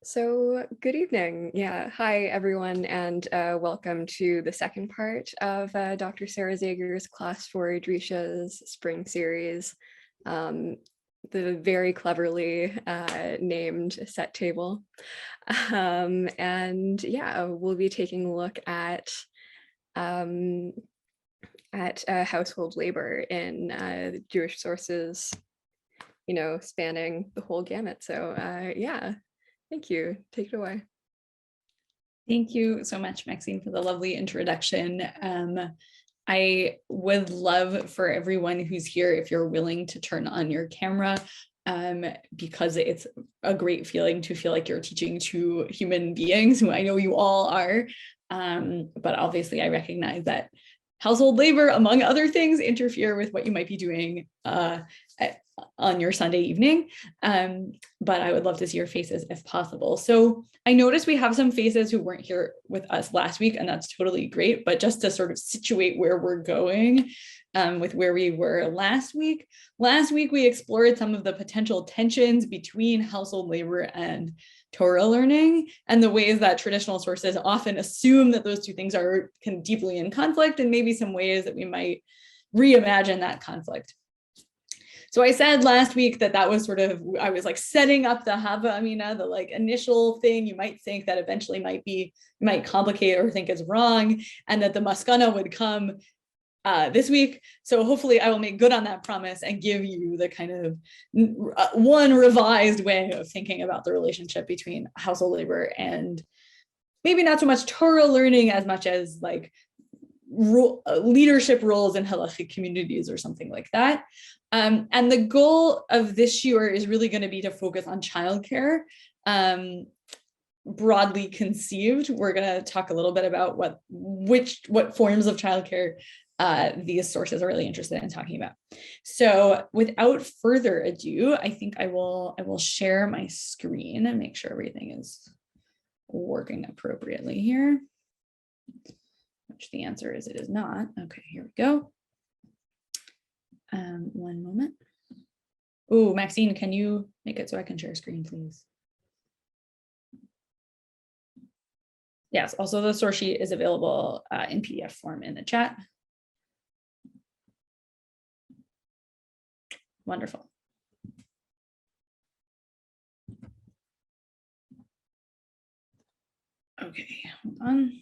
So good evening. Yeah. Hi, everyone, and welcome to the second part of Dr. Sarah Zager's Class for Drisha's Spring Series, um, the very cleverly named set table. And yeah, we'll be taking a look um, at household labor in Jewish sources, spanning the whole gamut. So yeah. Thank you. Take it away. Thank you so much, Maxine, for the lovely introduction. I would love for everyone who's here, if you're willing to turn on your camera, because it's a great feeling to feel like you're teaching to human beings, who I know you all are. But obviously I recognize that household labor, among other things, interfere with what you might be doing on your Sunday evening. But I would love to see your faces if possible. So I noticed we have some faces who weren't here with us last week, and that's totally great. But just to sort of situate where we're going with where we were last week we explored some of the potential tensions between household labor and Torah learning, and the ways that traditional sources often assume that those two things are kind of deeply in conflict, and maybe some ways that we might reimagine that conflict. So I said last week that was sort of, I was like setting up the Hava Amina, the like initial thing you might think that eventually might complicate or think is wrong, and that the maskana would come this week. So hopefully I will make good on that promise and give you the kind of one revised way of thinking about the relationship between household labor and maybe not so much Torah learning as much as like leadership roles in halachic communities or something like that. And the goal of this year is really going to be to focus on childcare. Broadly conceived, we're going to talk a little bit about what forms of childcare these sources are really interested in talking about. So without further ado, I think I will share my screen and make sure everything is working appropriately here, which the answer is it is not. Okay, here we go. One moment. Oh, Maxine, can you make it so I can share screen, please? Yes, also the source sheet is available in PDF form in the chat. Wonderful. Okay, hold on.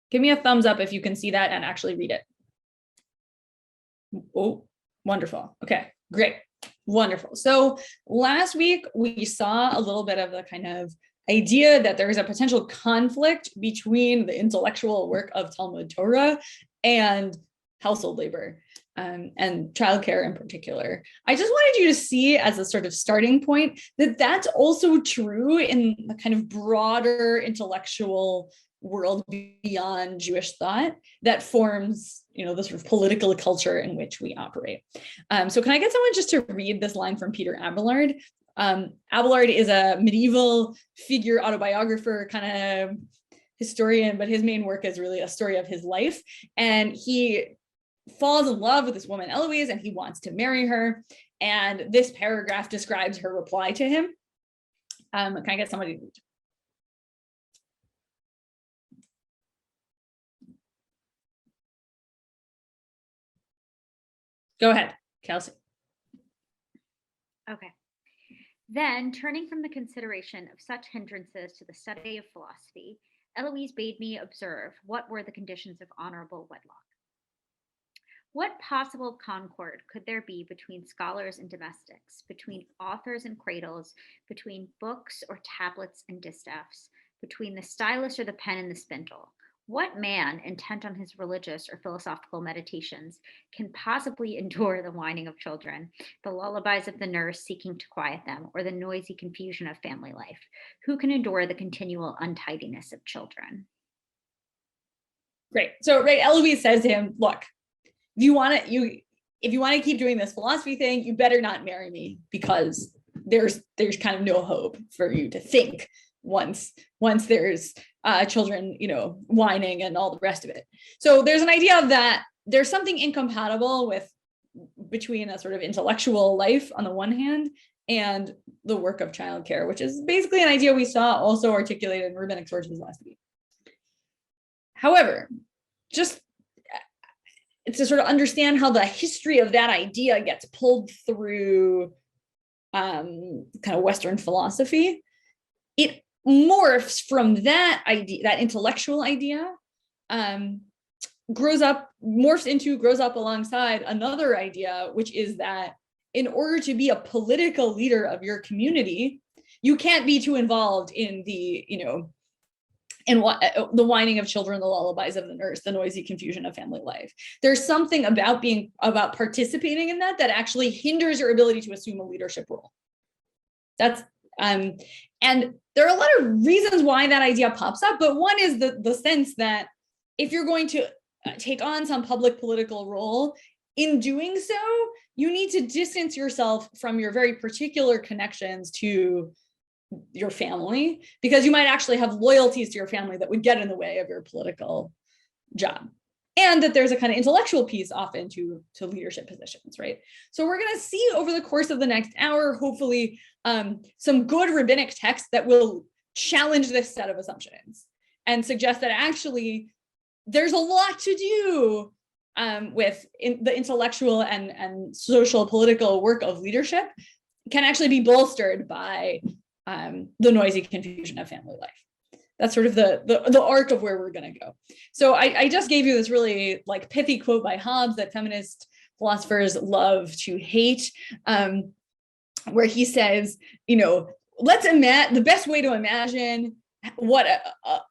Give me a thumbs up if you can see that and actually read it. Oh, wonderful. Okay, great. Wonderful. So last week we saw a little bit of the kind of idea that there is a potential conflict between the intellectual work of Talmud Torah and household labor, and childcare in particular. I just wanted you to see, as a sort of starting point, that that's also true in the kind of broader intellectual world beyond Jewish thought that forms, the sort of political culture in which we operate. So can I get someone just to read this line from Peter Abelard? Abelard is a medieval figure, autobiographer, kind of historian, but his main work is really a story of his life. And he falls in love with this woman, Eloise, and he wants to marry her. And this paragraph describes her reply to him. Can I get somebody to read? Go ahead, Kelsey. Okay. Then, turning from the consideration of such hindrances to the study of philosophy, Eloise bade me observe what were the conditions of honorable wedlock. What possible concord could there be between scholars and domestics, between authors and cradles, between books or tablets and distaffs, between the stylus or the pen and the spindle? What man, intent on his religious or philosophical meditations, can possibly endure the whining of children, the lullabies of the nurse seeking to quiet them, or the noisy confusion of family life? Who can endure the continual untidiness of children? Great. So, right, Eloise says to him, look, if you want to keep doing this philosophy thing, you better not marry me, because there's kind of no hope for you to think once there's children, whining and all the rest of it. So there's an idea of that there's something incompatible between a sort of intellectual life on the one hand and the work of childcare, which is basically an idea we saw also articulated in rabbinic sources last week. However, just to sort of understand how the history of that idea gets pulled through kind of Western philosophy, it morphs from that idea, that intellectual idea, grows up alongside another idea, which is that in order to be a political leader of your community, you can't be too involved in the, in the whining of children, the lullabies of the nurse, the noisy confusion of family life. There's something about participating in that actually hinders your ability to assume a leadership role. That's and there are a lot of reasons why that idea pops up, but one is the sense that if you're going to take on some public political role, in doing so, you need to distance yourself from your very particular connections to your family, because you might actually have loyalties to your family that would get in the way of your political job. And that there's a kind of intellectual piece often to leadership positions, right? So we're going to see over the course of the next hour, hopefully, some good rabbinic texts that will challenge this set of assumptions and suggest that actually there's a lot to do with the intellectual and social political work of leadership can actually be bolstered by the noisy confusion of family life. That's sort of the arc of where we're going to go. So I just gave you this really like pithy quote by Hobbes that feminist philosophers love to hate, where he says, the best way to imagine what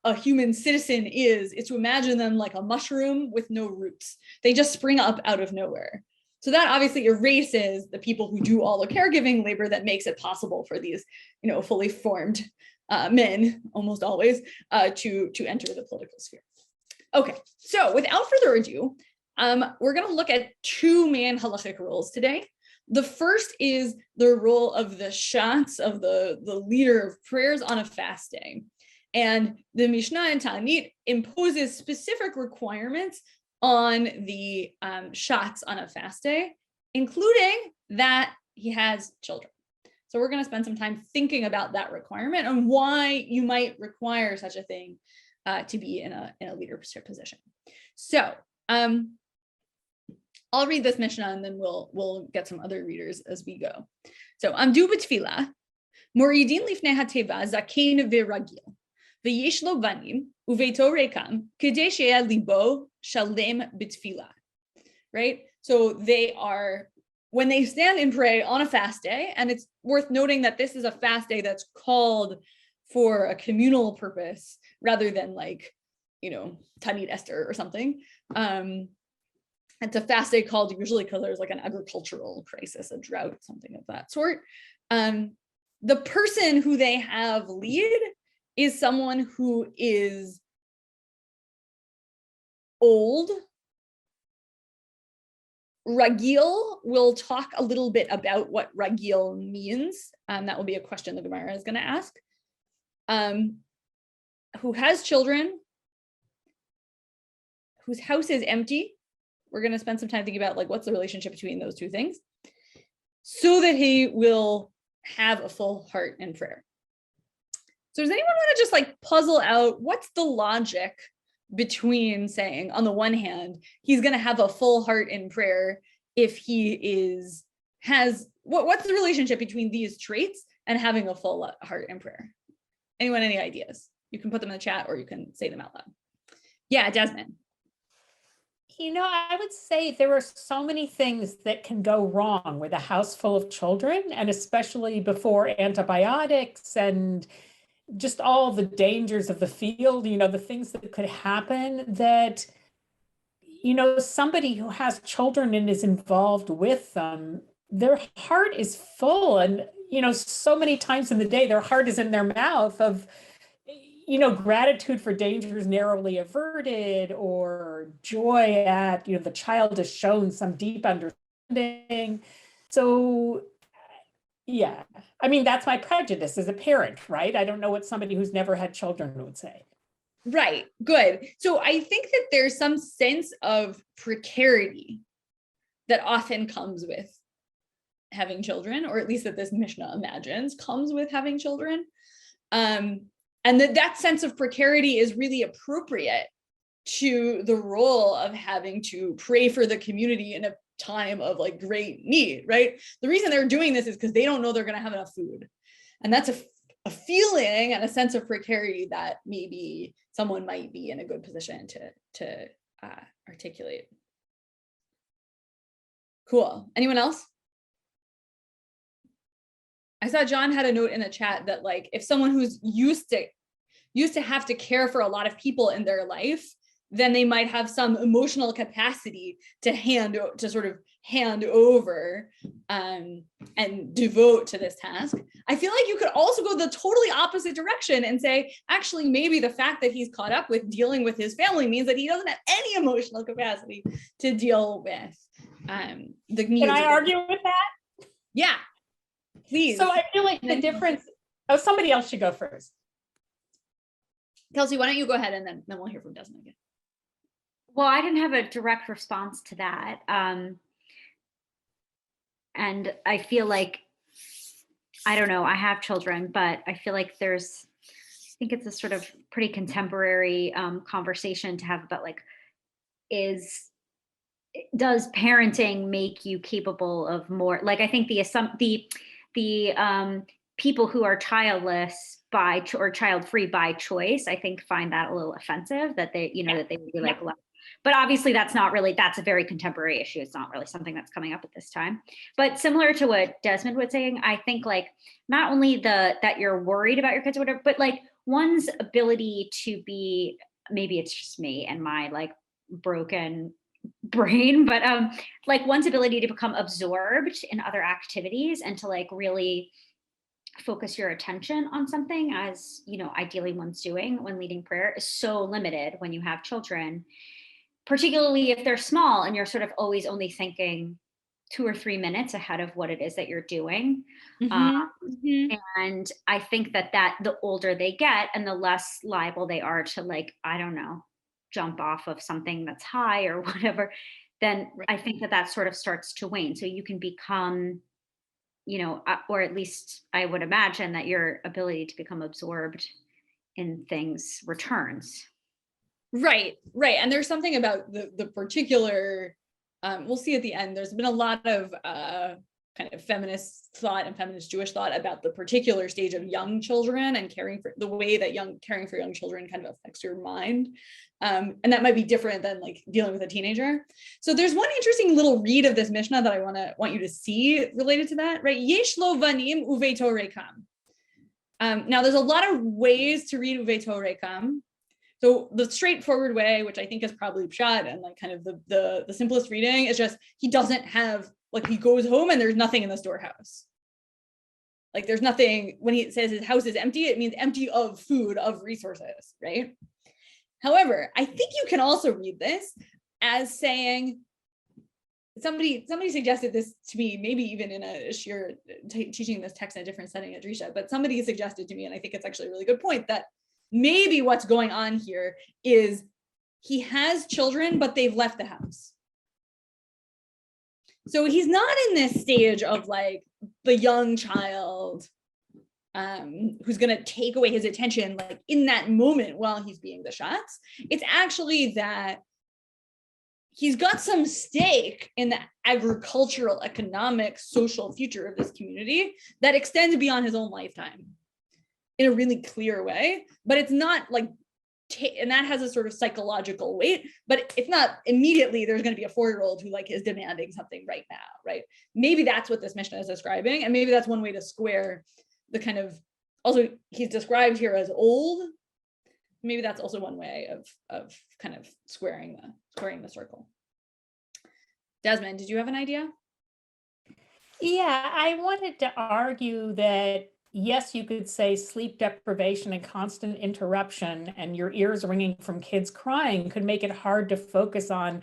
a human citizen is to imagine them like a mushroom with no roots. They just spring up out of nowhere. So that obviously erases the people who do all the caregiving labor that makes it possible for these, fully formed men, almost always, to enter the political sphere. Okay, so without further ado, we're going to look at two main halachic roles today. The first is the role of the shatz, of the leader of prayers on a fast day. And the Mishnah in Ta'anit imposes specific requirements on the shatz on a fast day, including that he has children. So we're going to spend some time thinking about that requirement and why you might require such a thing to be in a leadership position. So I'll read this Mishnah and then we'll get some other readers as we go. So Amdu b'tfilah, moridin lifnei hateva zakein v'ragil, v'yesh lo banim uveito rekam kedei she'eh libo shalem b'tfilah. Right? So they are, when they stand and pray on a fast day, and it's worth noting that this is a fast day that's called for a communal purpose rather than like, Tanit Esther or something. It's a fast day called usually because there's like an agricultural crisis, a drought, something of that sort. The person who they have lead is someone who is old. Ragil, we'll talk a little bit about what ragil means. That will be a question the Gemara is going to ask. Who has children, whose house is empty. We're going to spend some time thinking about like what's the relationship between those two things, so that he will have a full heart in prayer. So does anyone want to just like puzzle out what's the logic between saying, on the one hand, he's going to have a full heart in prayer if he has what's the relationship between these traits and having a full heart in prayer? Anyone, any ideas? You can put them in the chat or you can say them out loud. Yeah, Desmond. I would say there are so many things that can go wrong with a house full of children, and especially before antibiotics and just all the dangers of the field, the things that could happen that, somebody who has children and is involved with them, their heart is full. And, so many times in the day, their heart is in their mouth of, gratitude for dangers narrowly averted, or joy at, the child has shown some deep understanding. So yeah, that's my prejudice as a parent, right? I don't know what somebody who's never had children would say. Right, good. So I think that there's some sense of precarity that often comes with having children, or at least that this Mishnah imagines comes with having children. And that sense of precarity is really appropriate to the role of having to pray for the community in a time of like great need, right? The reason they're doing this is because they don't know they're going to have enough food. And that's a feeling and a sense of precarity that maybe someone might be in a good position to articulate. Cool. Anyone else? I saw John had a note in the chat that like if someone who's used to have to care for a lot of people in their life, then they might have some emotional capacity to sort of hand over and devote to this task. I feel like you could also go the totally opposite direction and say, actually, maybe the fact that he's caught up with dealing with his family means that he doesn't have any emotional capacity to deal with the needs. Can I argue with that? Yeah, please. So I feel like the difference, somebody else should go first. Kelsey, why don't you go ahead and then we'll hear from Desmond again. Well, I didn't have a direct response to that. And I feel like, I don't know, I have children, but I feel like I think it's a sort of pretty contemporary conversation to have about like, does parenting make you capable of more? Like, I think the people who are childless or child-free by choice, I think find that a little offensive that they, that they would be like, but obviously that's a very contemporary issue. It's not really something that's coming up at this time. But similar to what Desmond was saying, I think like not only that you're worried about your kids or whatever, but like one's ability to be, maybe it's just me and my like broken brain, but like one's ability to become absorbed in other activities and to like really focus your attention on something, as ideally one's doing when leading prayer, is so limited when you have children, particularly if they're small and you're sort of always only thinking 2 or 3 minutes ahead of what it is that you're doing. And I think that the older they get and the less liable they are to like, I don't know, jump off of something that's high or whatever, then I think that sort of starts to wane. So you can become, or at least I would imagine that your ability to become absorbed in things returns. Right. And there's something about the particular, we'll see at the end, there's been a lot of kind of feminist thought and feminist Jewish thought about the particular stage of young children and the way that caring for young children kind of affects your mind. And that might be different than like dealing with a teenager. So there's one interesting little read of this Mishnah that I want you to see related to that, right? Yesh lo vanim uveito rekam. Now there's a lot of ways to read uveito rekam. So the straightforward way, which I think is probably pshat and like kind of the simplest reading, is just he doesn't have, like he goes home and there's nothing in the storehouse. Like there's nothing, when he says his house is empty, it means empty of food, of resources, right? However, I think you can also read this as saying, somebody suggested this to me, maybe even in a shir teaching this text in a different setting at Drisha, but somebody suggested to me, and I think it's actually a really good point, that maybe what's going on here is he has children, but they've left the house. So he's not in this stage of like the young child who's going to take away his attention like in that moment while he's being the shots. It's actually that he's got some stake in the agricultural, economic, social future of this community that extends beyond his own lifetime in a really clear way, but it's not like, and that has a sort of psychological weight, but it's not immediately there's going to be a 4-year-old who like is demanding something right now, right? Maybe that's what this Mishnah is describing, and maybe that's one way to square the kind of, also he's described here as old. Maybe that's also one way of kind of squaring the circle. Desmond, did you have an idea? Yeah, I wanted to argue that yes, you could say sleep deprivation and constant interruption and your ears ringing from kids crying could make it hard to focus on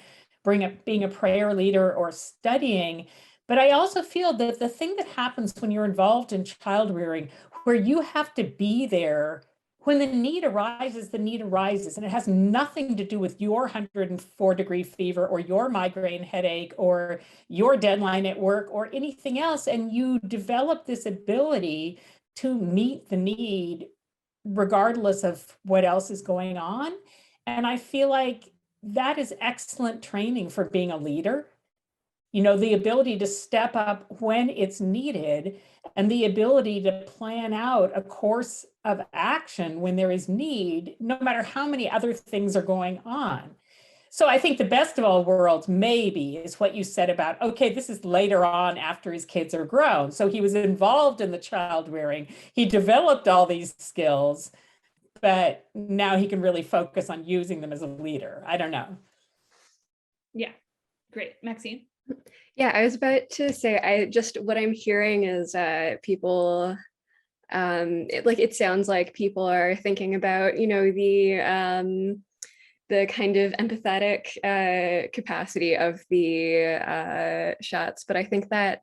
being a prayer leader or studying. But I also feel that the thing that happens when you're involved in child rearing, where you have to be there when the need arises, the need arises, and it has nothing to do with your 104-degree fever or your migraine headache or your deadline at work or anything else. And you develop this ability to meet the need regardless of what else is going on. And I feel like that is excellent training for being a leader. You know, the ability to step up when it's needed and the ability to plan out a course of action when there is need, no matter how many other things are going on. So I think the best of all worlds maybe is what you said about, okay, this is later on after his kids are grown. So he was involved in the child rearing. He developed all these skills, but now he can really focus on using them as a leader. I don't know. Yeah, great. Maxine? Yeah, I was about to say, what I'm hearing is people, it sounds like people are thinking about, the kind of empathetic capacity of the shots. But I think that,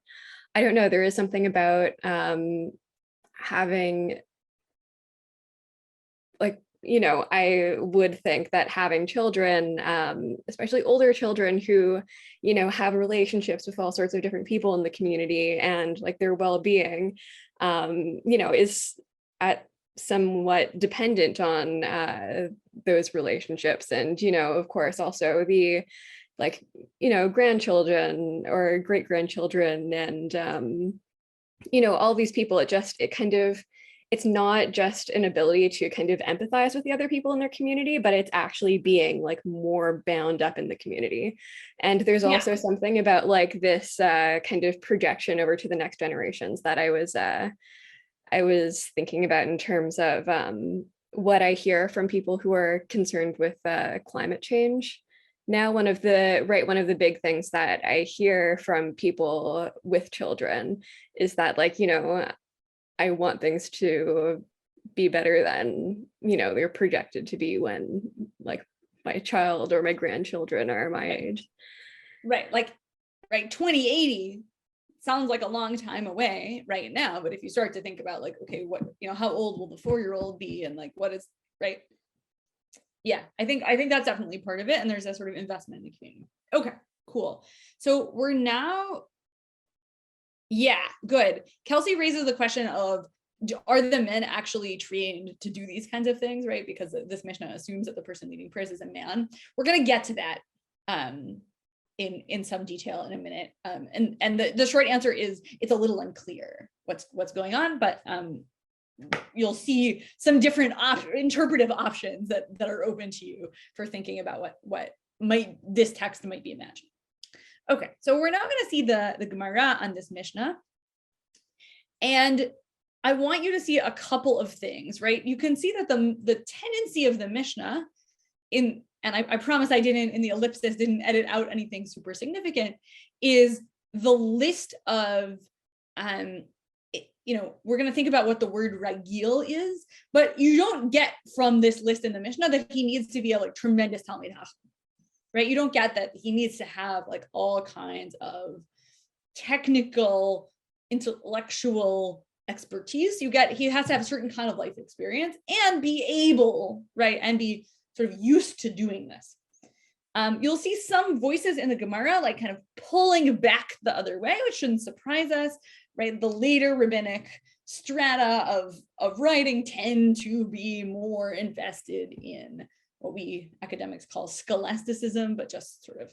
I don't know, there is something about having, I would think that having children, especially older children who, have relationships with all sorts of different people in the community and like their well-being, is somewhat dependent on those relationships. And, of course, also the grandchildren or great-grandchildren and, all these people, it's not just an ability to kind of empathize with the other people in their community, but it's actually being like more bound up in the community. And there's also something about like this kind of projection over to the next generations that I was thinking about in terms of what I hear from people who are concerned with climate change. Now, one of the big things that I hear from people with children is that, like, I want things to be better than, they're projected to be when like my child or my grandchildren are my age. Right. 2080 sounds like a long time away right now. But if you start to think about like, okay, what, how old will the 4-year-old be? And like, what is right? Yeah, I think that's definitely part of it. And there's a sort of investment in the community. Okay, cool. So we're now, yeah, good. Kelsey raises the question of, are the men actually trained to do these kinds of things, right? Because this Mishnah assumes that the person leading prayers is a man. We're going to get to that in some detail in a minute. And the short answer is it's a little unclear what's going on, but you'll see some different interpretive options that are open to you for thinking about what this text might be imagined. Okay, so we're now going to see the Gemara on this Mishnah. And I want you to see a couple of things, right? You can see that the tendency of the Mishnah and I promise I didn't, in the ellipsis, didn't edit out anything super significant, is the list of, we're going to think about what the word ragil is, but you don't get from this list in the Mishnah that he needs to be a like tremendous Talmid Chacham. Right? You don't get that he needs to have like all kinds of technical, intellectual expertise. He has to have a certain kind of life experience and be able, right? And be sort of used to doing this. You'll see some voices in the Gemara like kind of pulling back the other way, which shouldn't surprise us, right? The later rabbinic strata of writing tend to be more invested in what we academics call scholasticism, but just sort of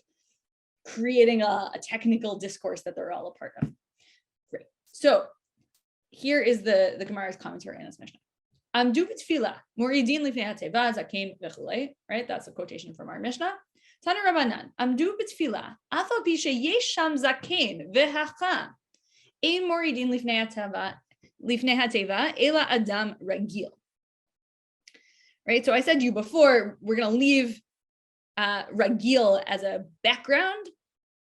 creating a technical discourse that they're all a part of. Great. So here is the Gemara's commentary on this Mishnah. Amdu b'tefillah, moridin lifnei hateva, zakein v'chulei, right? That's a quotation from our Mishnah. Tanu Rabbanan, amdu b'tefillah, afa pi sheyesh sham zakein v'hacham, ein moridin lifnei hateva, ela adam ragil. Right, so I said to you before, we're going to leave ragil as a background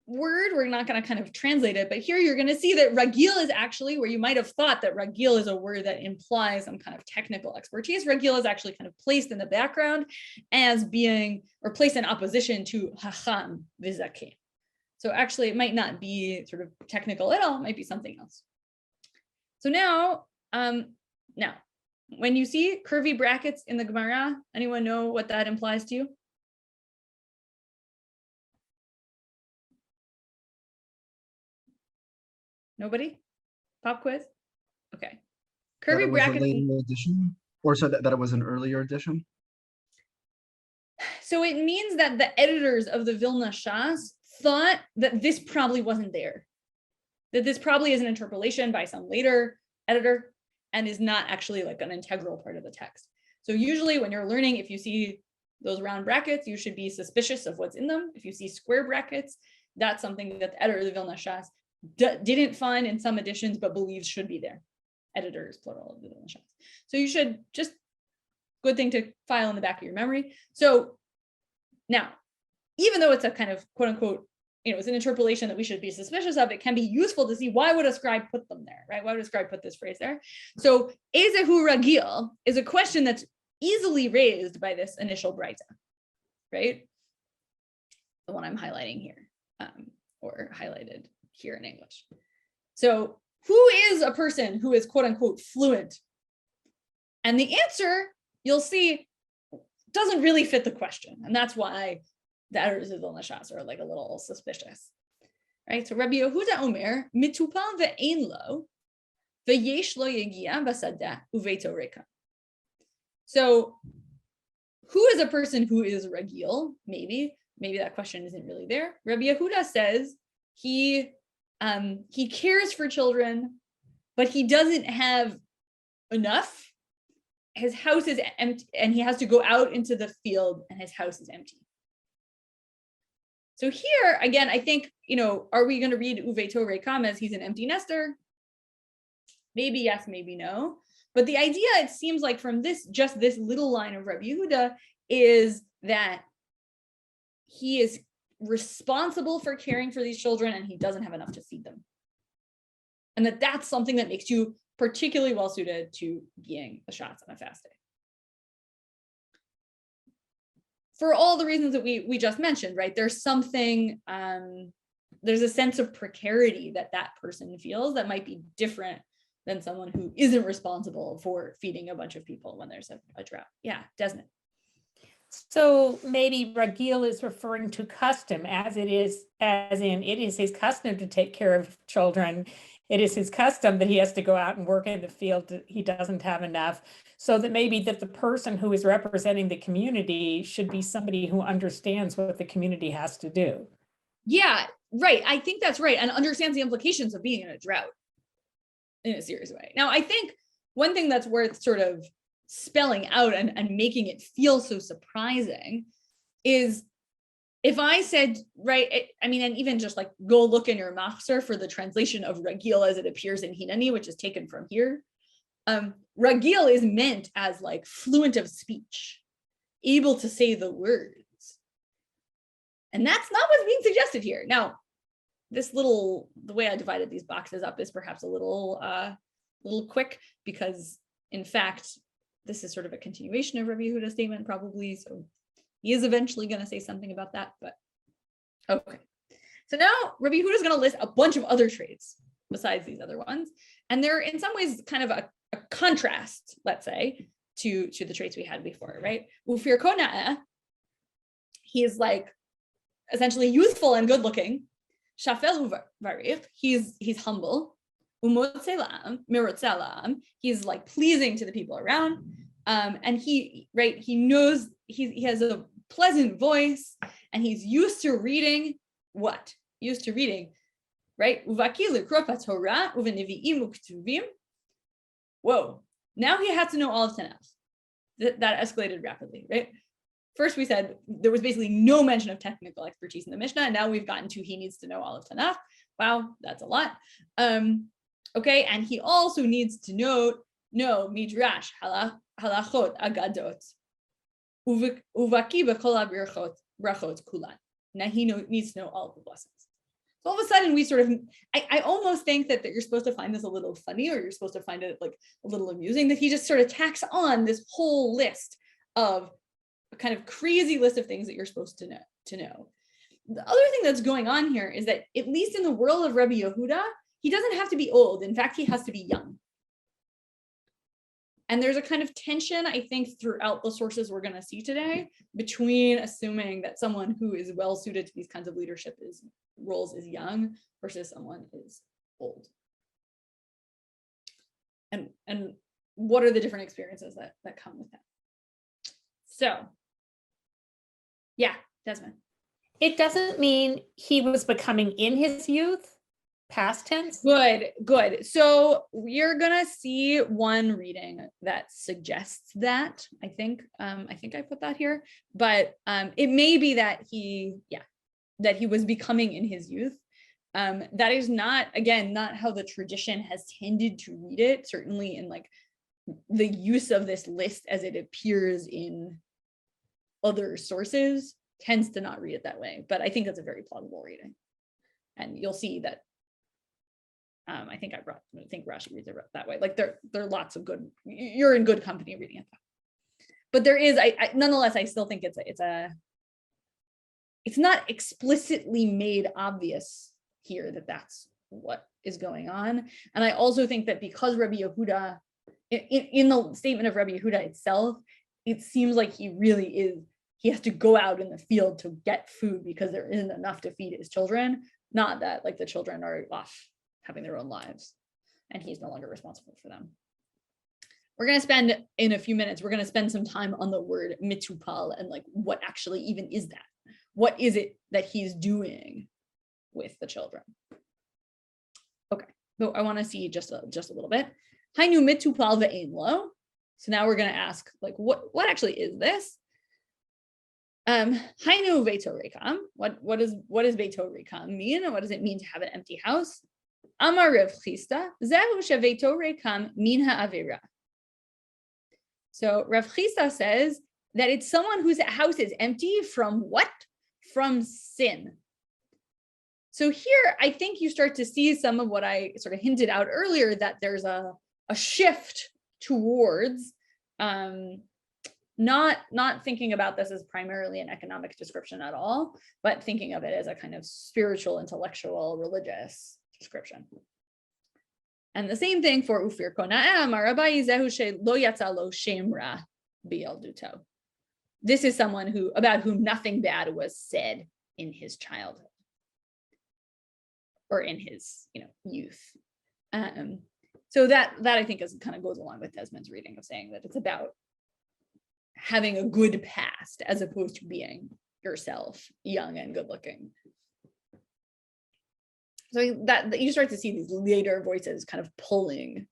word. We're not going to kind of translate it, but here you're going to see that ragil is actually where you might have thought that ragil is a word that implies some kind of technical expertise. Ragil is actually kind of placed in the background as being, or placed in opposition to hacham v'zakeh. So actually it might not be sort of technical at all, it might be something else. So now when you see curvy brackets in the Gemara, anyone know what that implies to you? Nobody? Pop quiz? Okay. That Curvy it was a brackets. later edition, or so that it was an earlier edition. So it means that the editors of the Vilna Shas thought that this probably wasn't there, that this probably is an interpolation by some later editor and is not actually like an integral part of the text. So usually when you're learning, if you see those round brackets, you should be suspicious of what's in them. If you see square brackets, that's something that the editor of the Vilna Shas didn't find in some editions, but believes should be there. Editors, plural of the Vilna Shas. So you should just, good thing to file in the back of your memory. So now, even though it's a kind of quote unquote, it's an interpolation that we should be suspicious of, it can be useful to see why would a scribe put them there, right? Why would a scribe put this phrase there? So, Ezehu Ragil is a question that's easily raised by this initial Braita, right? The one I'm highlighting here, or highlighted here in English. So, who is a person who is quote unquote fluent? And the answer, you'll see, doesn't really fit the question. And that's why the editors of Vilna Shas are like a little suspicious, right? So Rabbi Yehuda Omer, mitupal ve'ein lo, ve'yesh lo yegia basada uveito reka. So who is a person who is ragil? Maybe that question isn't really there. Rabbi Yehuda says he cares for children, but he doesn't have enough. His house is empty and he has to go out into the field and his house is empty. So here, again, I think, are we going to read Uveito Rekam as he's an empty nester? Maybe yes, maybe no. But the idea, it seems like from this little line of Rabbi Yehuda, is that he is responsible for caring for these children and he doesn't have enough to feed them. And that's something that makes you particularly well suited to being a Shatz on a fast day. For all the reasons that we just mentioned, right? There's something, there's a sense of precarity that person feels that might be different than someone who isn't responsible for feeding a bunch of people when there's a drought. Yeah, Desmond. So maybe Ragil is referring to custom, as in it is his custom to take care of children. It is his custom that he has to go out and work in the field. He doesn't have enough. So that maybe that the person who is representing the community should be somebody who understands what the community has to do. Yeah, right. I think that's right. And understands the implications of being in a drought in a serious way. Now, I think one thing that's worth sort of spelling out and making it feel so surprising is if I said, right, and even just like go look in your machzor for the translation of Ragil as it appears in Hinani, which is taken from here. Ragil is meant as like fluent of speech, able to say the words. And that's not what's being suggested here. Now, the way I divided these boxes up is perhaps a little quick because in fact, this is sort of a continuation of Rabbi Yehuda's statement probably. So he is eventually going to say something about that, but okay. So now Rabbi Yehuda is going to list a bunch of other traits besides these other ones. And they're in some ways kind of a contrast, let's say, to the traits we had before, right? Ufir kona'eh, he is like essentially youthful and good looking. Shafel uvarich, he's humble. Umotzei la'am, mirotzei la'am, he's like pleasing to the people around. And he knows he has a pleasant voice and he's used to reading what? Used to reading, right? Uvaki l'kro Torah uvenevi'im uktuvim. Whoa, now he has to know all of Tanakh. That escalated rapidly, right? First we said there was basically no mention of technical expertise in the Mishnah, and now we've gotten to he needs to know all of Tanakh. Wow, that's a lot. Okay, and he also needs to know midrash, halachot, agadot, uvaki b'kol brachot kulan. Now he needs to know all of the blessings. So all of a sudden we sort of, I almost think that you're supposed to find this a little funny, or you're supposed to find it like a little amusing that he just sort of tacks on this whole list of a kind of crazy list of things that you're supposed to know. The other thing that's going on here is that at least in the world of Rabbi Yehuda, he doesn't have to be old. In fact, he has to be young. And there's a kind of tension, I think, throughout the sources we're going to see today between assuming that someone who is well suited to these kinds of leadership roles is young versus someone is old. And what are the different experiences that come with that? So, yeah, Desmond. It doesn't mean he was becoming in his youth, past tense. Good. So we're gonna see one reading that suggests that. I think I put that here, but it may be that he was becoming in his youth. That is not how the tradition has tended to read it. Certainly in like the use of this list as it appears in other sources tends to not read it that way, but I think that's a very plausible reading, and you'll see that. I think Rashi reads it that way. Like there are lots of good. You're in good company reading it, but there is. Nonetheless, I still think it's not explicitly made obvious here that that's what is going on, and I also think that because Rabbi Yehuda, in the statement of Rabbi Yehuda itself, it seems like he really is. He has to go out in the field to get food because there isn't enough to feed his children. Not that like the children are off having their own lives and he's no longer responsible for them. We're going to spend in a few minutes, we're going to spend some time on the word mitupal and like what actually even is that? What is it that he's doing with the children? Okay, so I want to see just a little bit. Hainu mitupal ve'ein lo. So now we're going to ask like what actually is this? Hainu veito rekam. What does veito rekam mean? And what does it mean to have an empty house? Amar Rav Chisda, zehu sheveito rekam min ha'avera. So Rav Chisda says that it's someone whose house is empty from what? From sin. So here, I think you start to see some of what I sort of hinted out earlier, that there's a shift towards not thinking about this as primarily an economic description at all, but thinking of it as a kind of spiritual, intellectual, religious description. And the same thing for Ufir Kona'am, Arabai Zehu she lo yatsa lo shemra biyalduto. This is someone about whom nothing bad was said in his childhood or in his youth. So that I think kind of goes along with Desmond's reading of saying that it's about having a good past as opposed to being yourself young and good looking. So that you start to see these later voices kind of pulling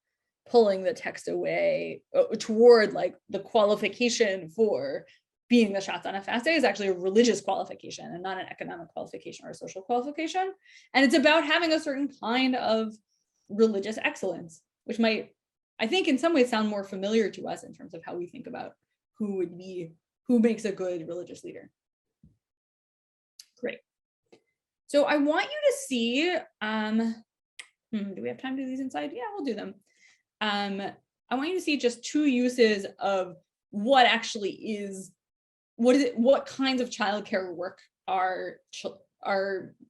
the text away toward like the qualification for being the Shatz on a fast day is actually a religious qualification and not an economic qualification or a social qualification. And it's about having a certain kind of religious excellence, which might, I think, in some ways sound more familiar to us in terms of how we think about who makes a good religious leader. Great. So I want you to see, do we have time to do these inside? Yeah, we'll do them. I want you to see just two uses of what actually is, what kinds of childcare work are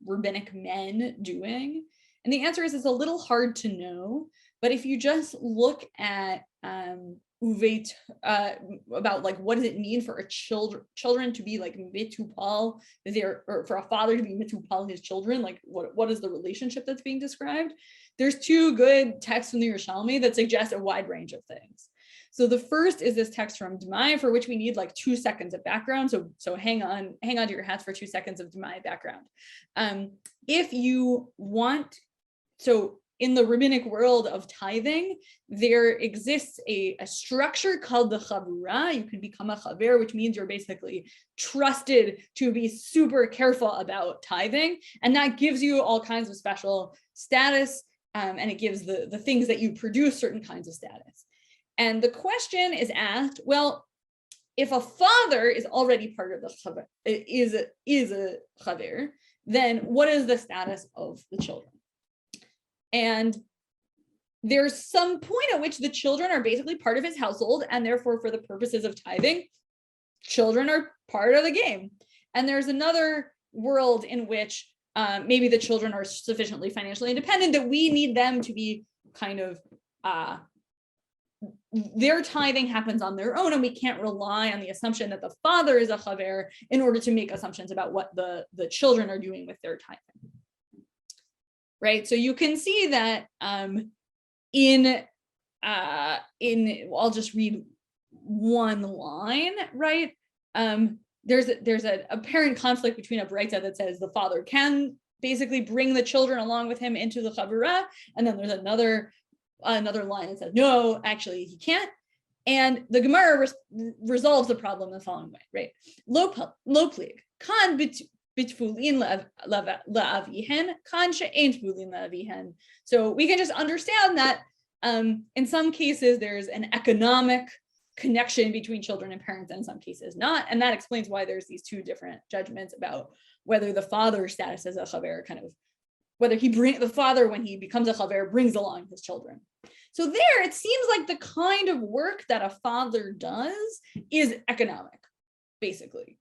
rabbinic men doing? And the answer is it's a little hard to know, but if you just look at about like what does it mean for children to be like mitupal, or for a father to be mitupal his children, like what is the relationship that's being described? There's two good texts from the Yerushalmi that suggest a wide range of things. So the first is this text from Demai, for which we need like 2 seconds of background. So hang on to your hats for 2 seconds of Demai background. If you want, so in the rabbinic world of tithing, there exists a structure called the chavura. You can become a chaver, which means you're basically trusted to be super careful about tithing. And that gives you all kinds of special status, and it gives the things that you produce certain kinds of status. And the question is asked, well, if a father is already part of the chaver, is a chaver, then what is the status of the children? And there's some point at which the children are basically part of his household, and therefore for the purposes of tithing, children are part of the game. And there's another world in which maybe the children are sufficiently financially independent that we need them to be kind of their tithing happens on their own, and we can't rely on the assumption that the father is a chaver in order to make assumptions about what the children are doing with their tithing. Right, so you can see that I'll just read one line, right? There's an apparent conflict between a braita that says the father can basically bring the children along with him into the chavurah, and then there's another line that says no, actually he can't. And the Gemara resolves the problem the following way, right? Lo plig kan bitfulin la'avihen kan she'ein tfulin la'avihen. So we can just understand that in some cases there's an economic connection between children and parents, and in some cases not, and that explains why there's these two different judgments about whether the father's status as a chaver, kind of whether the father, when he becomes a chaver, brings along his children. So there, it seems like the kind of work that a father does is economic, basically.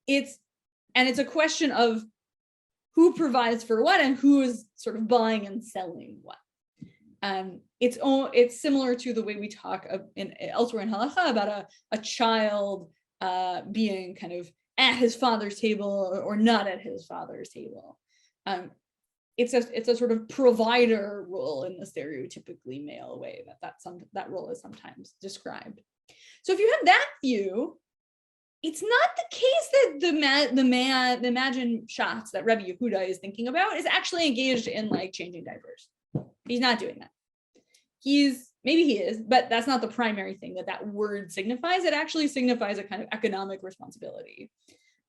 It's a question of who provides for what and who is sort of buying and selling what. It's similar to the way we talk elsewhere in halacha about a child being kind of at his father's table or not at his father's table. It's a sort of provider role in the stereotypically male way that role is sometimes described. So if you have that view, it's not the case that the imagined shots that Rabbi Yehuda is thinking about is actually engaged in like changing diapers. He's not doing that. Maybe he is, but that's not the primary thing that word signifies. It actually signifies a kind of economic responsibility.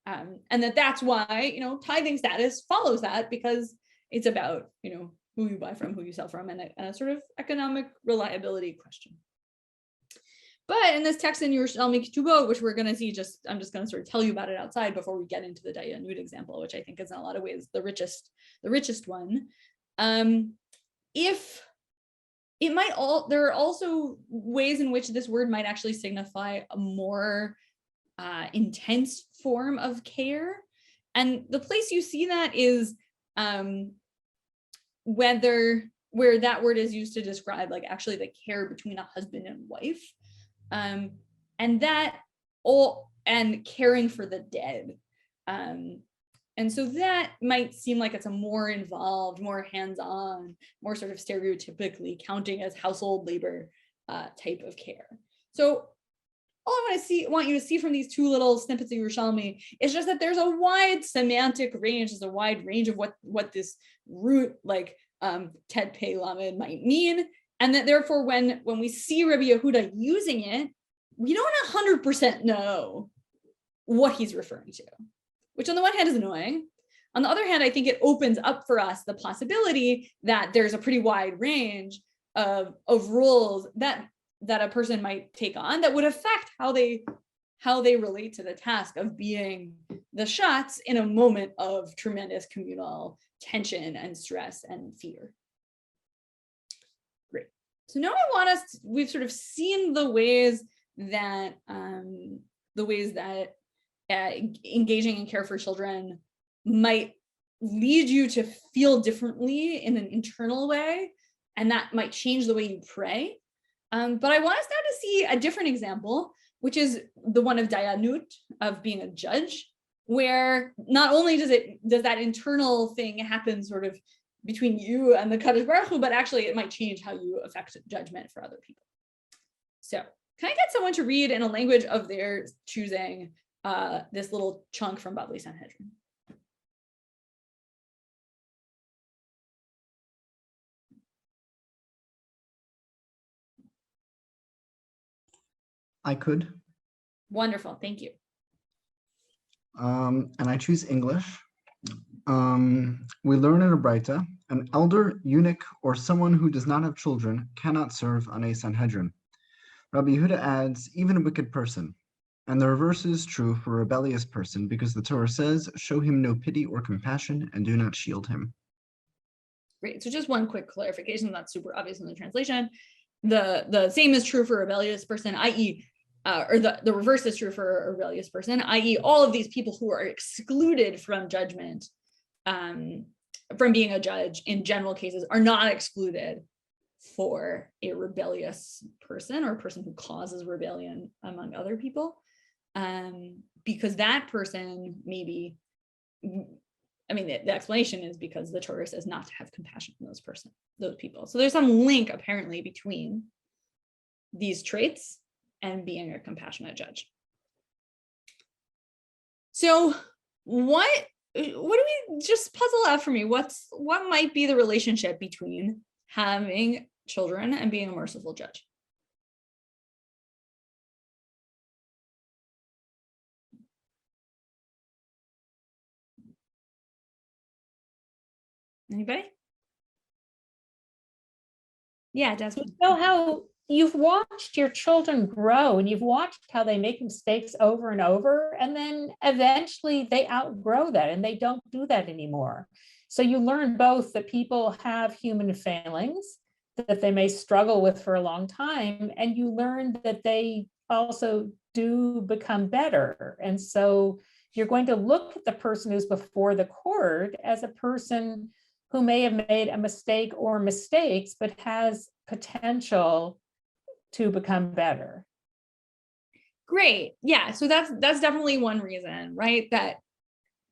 And that's why, tithing status follows that, because it's about, who you buy from, who you sell from, and a sort of economic reliability question. But in this text in Yerushalmi Ketubot, which we're going to see, I'm just going to sort of tell you about it outside before we get into the Dayanut example, which I think is in a lot of ways the richest one. There are also ways in which this word might actually signify a more intense form of care. And the place you see that is where that word is used to describe like actually the care between a husband and wife, and caring for the dead. And so that might seem like it's a more involved, more hands-on, more sort of stereotypically counting as household labor type of care. So all I want you to see from these two little snippets of Yerushalmi is just that there's a wide semantic range, there's a wide range of what this root like Ted Pei Lamed might mean, and that therefore when we see Rabbi Yehuda using it, we don't 100% know what he's referring to, which on the one hand is annoying. On the other hand, I think it opens up for us the possibility that there's a pretty wide range of roles that a person might take on that would affect how they relate to the task of being the shots in a moment of tremendous communal tension and stress and fear. Great. So now we've sort of seen the ways that engaging in care for children might lead you to feel differently in an internal way, and that might change the way you pray. But I want us now to see a different example, which is the one of Dayanut, of being a judge, where not only does that internal thing happen sort of between you and the Kadosh Baruch Hu, but actually it might change how you affect judgment for other people. So can I get someone to read in a language of their choosing this little chunk from Bavli Sanhedrin? I could. Wonderful, thank you. And I choose English. We learn in a Braita, an elder, eunuch, or someone who does not have children cannot serve on a Sanhedrin. Rabbi Yehuda adds, even a wicked person. And the reverse is true for a rebellious person, because the Torah says, show him no pity or compassion and do not shield him. Great, so just one quick clarification, that's super obvious in the translation. The same is true for a rebellious person, i.e., or the reverse is true for a rebellious person, i.e. all of these people who are excluded from judgment, from being a judge in general cases, are not excluded for a rebellious person or a person who causes rebellion among other people, because that person maybe, I mean, the explanation is because the Torah says not to have compassion on those people. So there's some link apparently between these traits and being a compassionate judge. So what do we just puzzle out for me? What might be the relationship between having children and being a merciful judge? Anybody? Yeah, Desmond. You know how you've watched your children grow and you've watched how they make mistakes over and over, and then eventually they outgrow that and they don't do that anymore. So you learn both that people have human failings that they may struggle with for a long time, and you learn that they also do become better. And so you're going to look at the person who's before the court as a person who may have made a mistake or mistakes, but has potential to become better. Great. Yeah. So that's definitely one reason, right? That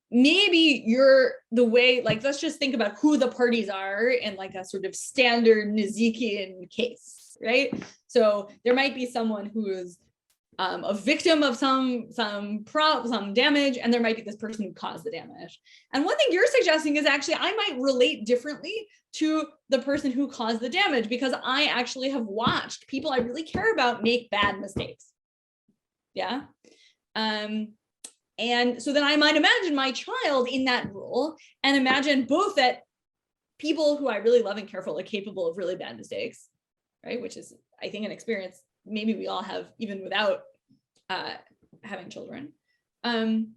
maybe you're the way, like, let's just think about who the parties are in like a sort of standard Nazikian case, right? So there might be someone who is a victim of some damage, and there might be this person who caused the damage. And one thing you're suggesting is actually I might relate differently to the person who caused the damage because I actually have watched people I really care about make bad mistakes. Yeah. And so then I might imagine my child in that role and imagine both that people who I really love and care for are capable of really bad mistakes, right? Which is, I think, an experience maybe we all have even without having children. And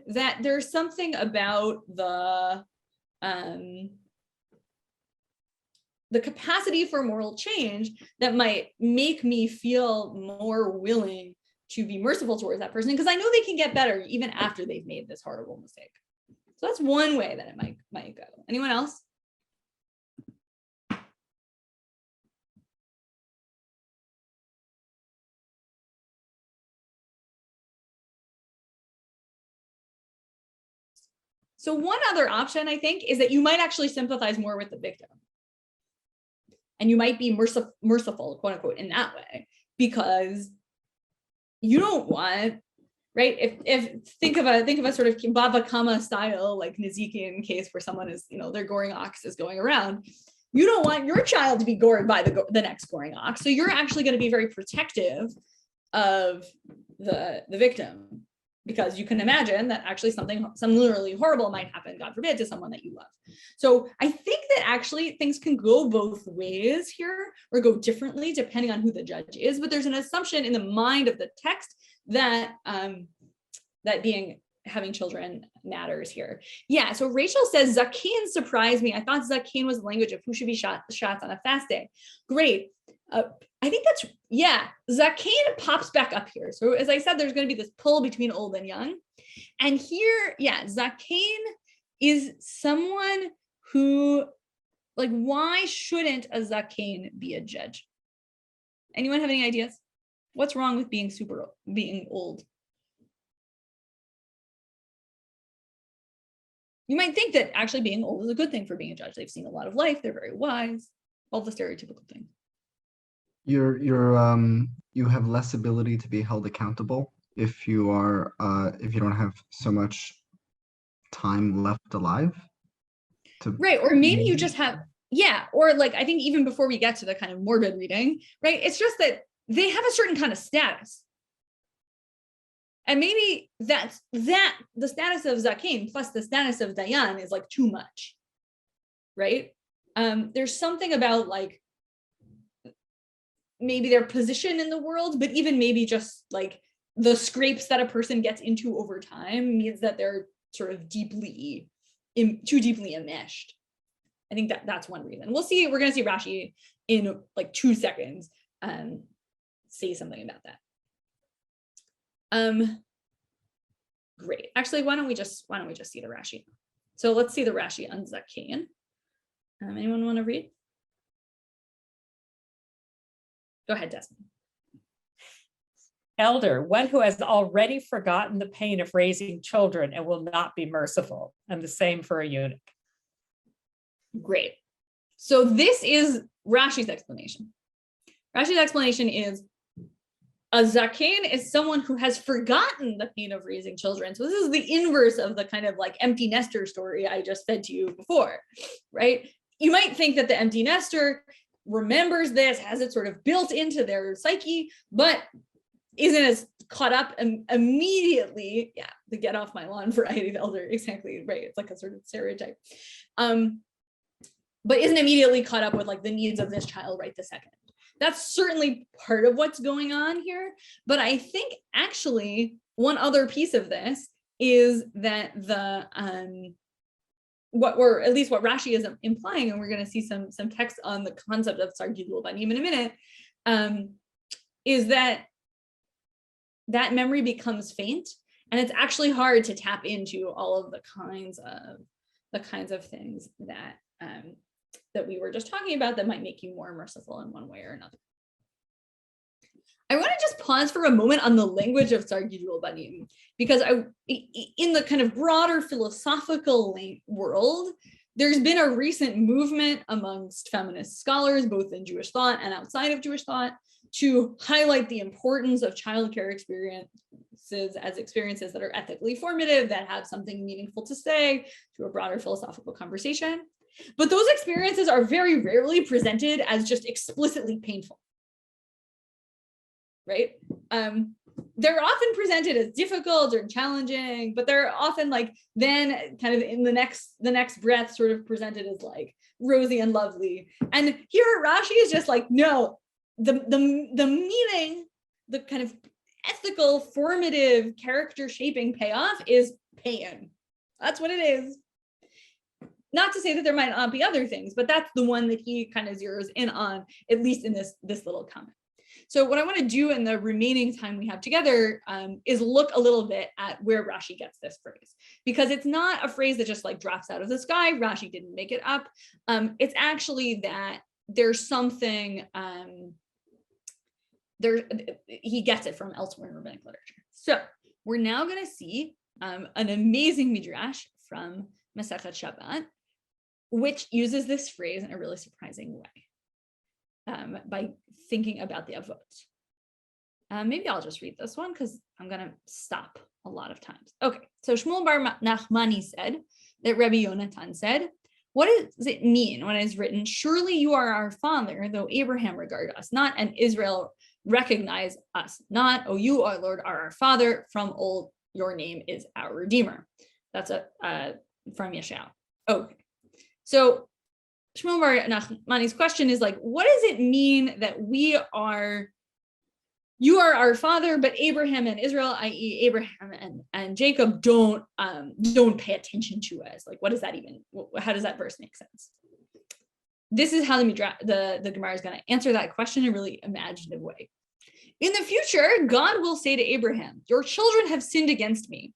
that there's something about the capacity for moral change that might make me feel more willing to be merciful towards that person, because I know they can get better even after they've made this horrible mistake. So that's one way that it might go. Anyone else? So one other option, I think, is that you might actually sympathize more with the victim. And you might be merciful, quote unquote, in that way, because you don't want, right? If think of a sort of Bava Kama style, like Nazikian case where someone is, their goring ox is going around. You don't want your child to be gored by the next goring ox. So you're actually going to be very protective of the victim, because you can imagine that actually something literally horrible might happen, God forbid, to someone that you love. So I think that actually things can go both ways here, or go differently depending on who the judge is. But there's an assumption in the mind of the text that having children matters here. Yeah. So Rachel says Zakein surprised me. I thought Zakein was the language of who should be shots on a fast day. Great. I think that's, yeah, Zakein pops back up here. So as I said, there's going to be this pull between old and young. And here, yeah, Zakein is someone who, like, why shouldn't a Zakein be a judge? Anyone have any ideas? What's wrong with being old? You might think that actually being old is a good thing for being a judge. They've seen a lot of life. They're very wise. All the stereotypical things. You have less ability to be held accountable if you don't have so much time left alive. Right, or maybe you just have, yeah, or like I think even before we get to the kind of morbid reading, right? It's just that they have a certain kind of status. And maybe the status of Zakein plus the status of Dayan is like too much, right? There's something about like maybe their position in the world, but even maybe just like the scrapes that a person gets into over time means that they're sort of too deeply enmeshed. I think that's one reason. We'll see. We're going to see Rashi in like 2 seconds say something about that. Great. Actually, why don't we just see the Rashi? So let's see the Rashi on Zakein. Anyone want to read? Go ahead, Desmond. Elder, one who has already forgotten the pain of raising children and will not be merciful. And the same for a eunuch. Great. So this is Rashi's explanation. Rashi's explanation is a zaken is someone who has forgotten the pain of raising children. So this is the inverse of the kind of like empty nester story I just said to you before, right? You might think that the empty nester remembers this, has it sort of built into their psyche, but isn't as caught up and immediately, yeah, the get off my lawn variety of elder, exactly right. It's like a sort of stereotype, but isn't immediately caught up with like the needs of this child right this second. That's certainly part of what's going on here. But I think actually one other piece of this is that the what Rashi is implying, and we're going to see some text on the concept of Sar Gidul Banim in a minute, is that memory becomes faint, and it's actually hard to tap into all of the kinds of things that that we were just talking about that might make you more merciful in one way or another. I want to just pause for a moment on the language of Sar Gidul Banim, because in the kind of broader philosophical world, there's been a recent movement amongst feminist scholars, both in Jewish thought and outside of Jewish thought, to highlight the importance of childcare experiences as experiences that are ethically formative, that have something meaningful to say to a broader philosophical conversation. But those experiences are very rarely presented as just explicitly painful, right? They're often presented as difficult or challenging, but they're often like then kind of in the next breath sort of presented as like rosy and lovely. And here Rashi is just like, no, the meaning, the kind of ethical, formative, character shaping payoff is pain. That's what it is. Not to say that there might not be other things, but that's the one that he kind of zeroes in on, at least in this little comment. So what I want to do in the remaining time we have together is look a little bit at where Rashi gets this phrase, because it's not a phrase that just like drops out of the sky. Rashi didn't make it up. It's actually that there's something, he gets it from elsewhere in rabbinic literature. So we're now going to see an amazing midrash from Masechet Shabbat, which uses this phrase in a really surprising way by thinking about the avot. Maybe I'll just read this one because I'm going to stop a lot of times. Okay, so Shmuel bar Nachmani said that Rabbi Yonatan said, what does it mean when it's written, surely you are our father, though Abraham regard us not, and Israel recognize us not. Oh, you, our Lord, are our father. From old, your name is our Redeemer. That's from Yeshua. Okay, so Shmuel bar Nachmani's question is like, what does it mean that you are our father, but Abraham and Israel, i.e. Abraham and Jacob, don't pay attention to us? Like, what does that even, how does that verse make sense? This is how the Gemara is going to answer that question in a really imaginative way. In the future, God will say to Abraham, your children have sinned against me.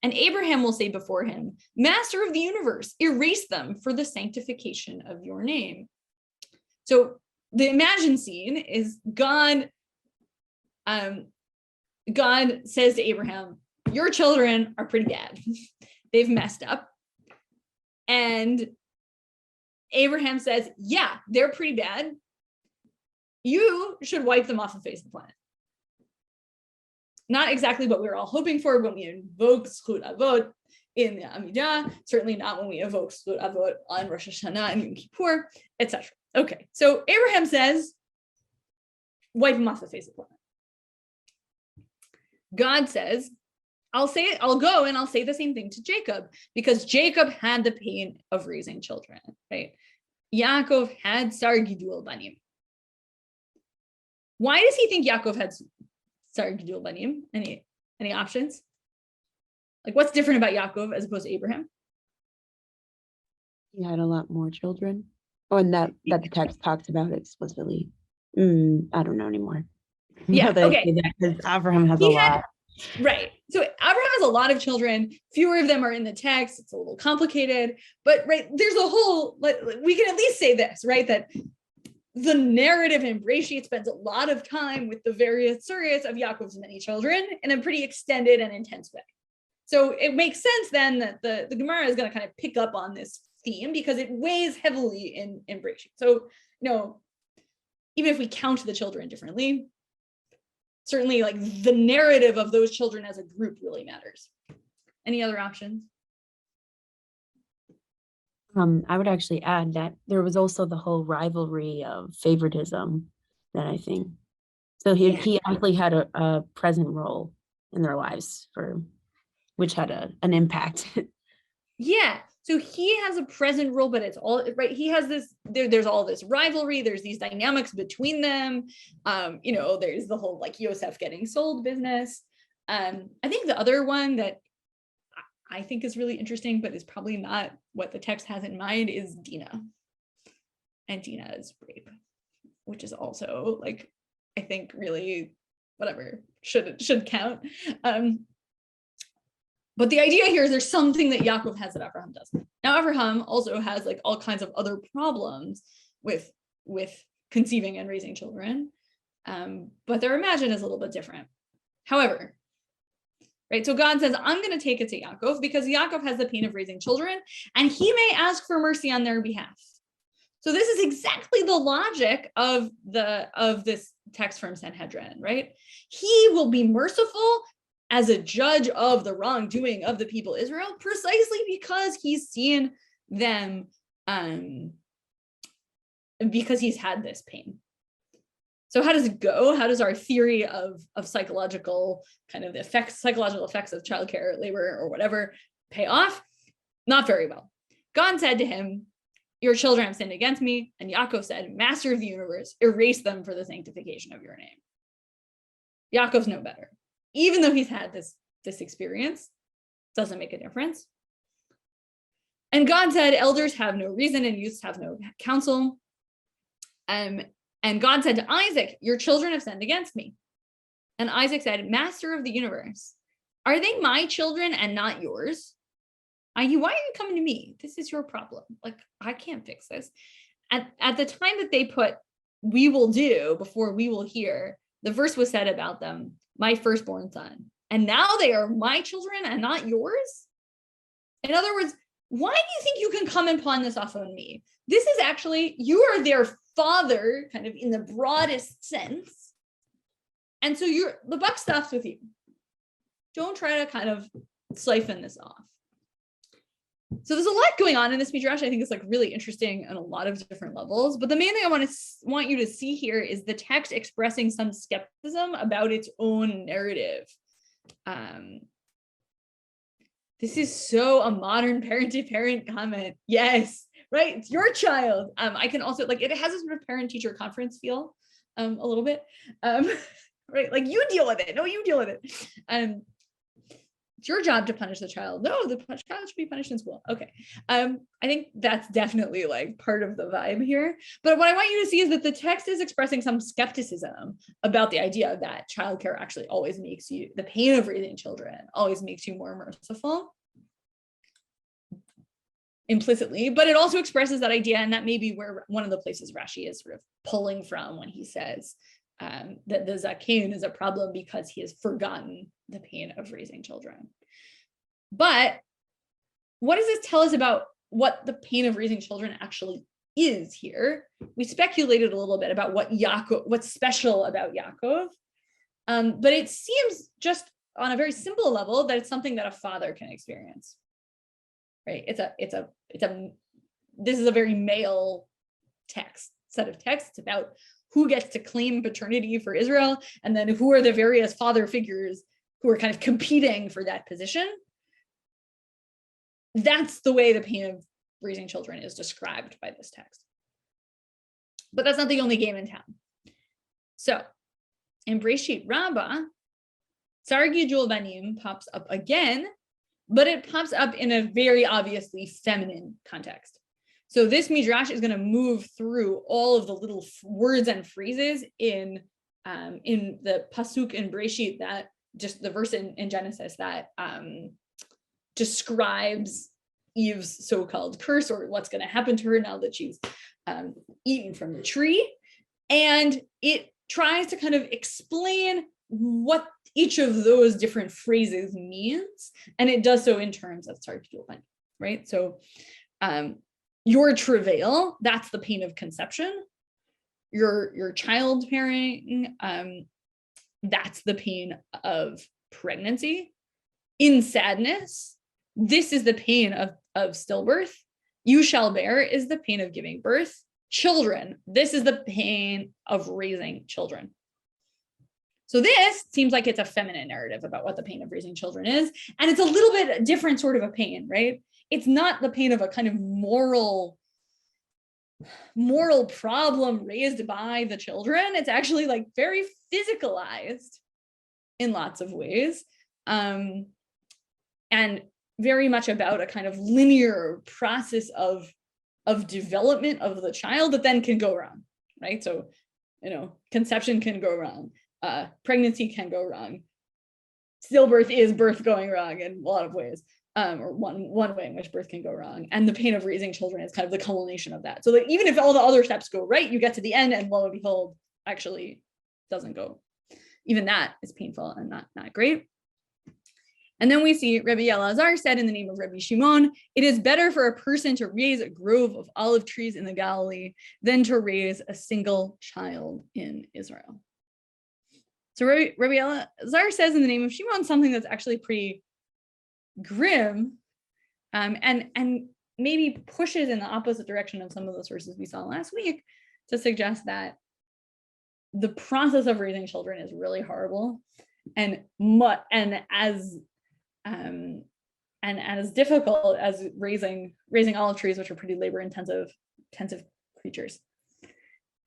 And Abraham will say before him, Master of the universe, erase them for the sanctification of your name. So the imagined scene is God says to Abraham, your children are pretty bad. They've messed up. And Abraham says, yeah, they're pretty bad. You should wipe them off the face of the planet. Not exactly what we were all hoping for when we invoke Zchut Avot in the Amidah, certainly not when we evoke Zchut Avot on Rosh Hashanah and Yom Kippur, etc. Okay, so Abraham says, wipe them off the face of the planet. God says, I'll go and I'll say the same thing to Jacob, because Jacob had the pain of raising children, right? Yaakov had Sar Gidul Banim. Why does he think Yaakov had Sar Gidul Banim? Any options? Like, what's different about Yaakov as opposed to Abraham? He had a lot more children. Oh, and that the text talks about explicitly. I don't know anymore. Yeah, okay. Because Abraham has a lot. Right. So Abraham has a lot of children. Fewer of them are in the text. It's a little complicated, but right, there's a whole, we can at least say this, right? That the narrative in Bereshit spends a lot of time with the various surrogates of Yaakov's many children in a pretty extended and intense way. So it makes sense then that the Gemara is going to kind of pick up on this theme because it weighs heavily in Bereshit. So, even if we count the children differently, certainly like the narrative of those children as a group really matters. Any other options? I would actually add that there was also the whole rivalry of favoritism that I think. So he actually had a present role in their lives which had an impact. Yeah. So he has a present role, but it's all right. He has this, there's all this rivalry. There's these dynamics between them. There's the whole like Yosef getting sold business. I think the other one that I think is really interesting, but is probably not what the text has in mind, is Dinah and Dinah's rape, which is also like, I think really whatever should count. But the idea here is there's something that Yaakov has that Abraham doesn't. Now, Abraham also has like all kinds of other problems with conceiving and raising children, but their imagine is a little bit different. However, right, so God says, I'm going to take it to Yaakov because Yaakov has the pain of raising children, and he may ask for mercy on their behalf. So this is exactly the logic of this text from Sanhedrin, right? He will be merciful as a judge of the wrongdoing of the people Israel, precisely because he's seen them, because he's had this pain. So how does it go? How does our theory of psychological kind of psychological effects of childcare, labor, or whatever pay off? Not very well. God said to him, your children have sinned against me. And Yaakov said, Master of the universe, erase them for the sanctification of your name. Yaakov's no better. Even though he's had this experience, doesn't make a difference. And God said, elders have no reason and youths have no counsel. And God said to Isaac, your children have sinned against me. And Isaac said, Master of the universe, are they my children and not yours? Why are you coming to me? This is your problem. Like, I can't fix this. At the time that they put, we will do before we will hear, the verse was said about them, my firstborn son. And now they are my children and not yours? In other words, why do you think you can come and pawn this off on me? This is actually, you are their father, kind of in the broadest sense. And so the buck stops with you. Don't try to kind of siphon this off. So there's a lot going on in this midrash. I think it's like really interesting on a lot of different levels. But the main thing I want you to see here is the text expressing some skepticism about its own narrative. This is so a modern parent-to-parent comment. Yes, right. It's your child. I can also like, it has a sort of parent-teacher conference feel a little bit, right? Like you deal with it. No, you deal with it. It's your job to punish the child. No, the child should be punished in school. Okay. I think that's definitely like part of the vibe here. But what I want you to see is that the text is expressing some skepticism about the idea that childcare actually always makes you, the pain of raising children always makes you more merciful implicitly, but it also expresses that idea, and that may be where one of the places Rashi is sort of pulling from when he says that the Zaken is a problem because he has forgotten the pain of raising children. But what does this tell us about what the pain of raising children actually is here? We speculated a little bit about what's special about Yaakov, but it seems just on a very simple level that it's something that a father can experience, right? This is a very male set of texts about who gets to claim paternity for Israel, and then who are the various father figures who are kind of competing for that position. That's the way the pain of raising children is described by this text. But that's not the only game in town. So in Bereshit Rabbah, Zager Banim pops up again, but it pops up in a very obviously feminine context. So this midrash is going to move through all of the little words and phrases in the pasuk in Bereshit, that just the verse in Genesis that describes Eve's so-called curse, or what's going to happen to her now that she's eaten from the tree. And it tries to kind of explain what each of those different phrases means. And it does so in terms of children, right? So your travail, that's the pain of conception. Your childbearing, that's the pain of pregnancy. In sadness, this is the pain of stillbirth. You shall bear is the pain of giving birth. Children, this is the pain of raising children. So this seems like it's a feminine narrative about what the pain of raising children is. And it's a little bit different sort of a pain, right? It's not the pain of a kind of moral problem raised by the children. It's actually like very physicalized in lots of ways. And very much about a kind of linear process of development of the child that then can go wrong, right? So, conception can go wrong. Pregnancy can go wrong. Stillbirth is birth going wrong in a lot of ways, or one way in which birth can go wrong. And the pain of raising children is kind of the culmination of that. So that even if all the other steps go right, you get to the end and lo and behold, actually doesn't go. Even that is painful and not great. And then we see Rabbi Elazar said in the name of Rabbi Shimon, it is better for a person to raise a grove of olive trees in the Galilee than to raise a single child in Israel. So Rabbi Elazar says in the name of Shimon something that's actually pretty grim, and maybe pushes in the opposite direction of some of the sources we saw last week to suggest that the process of raising children is really horrible and as difficult as raising olive trees, which are pretty labor intensive creatures.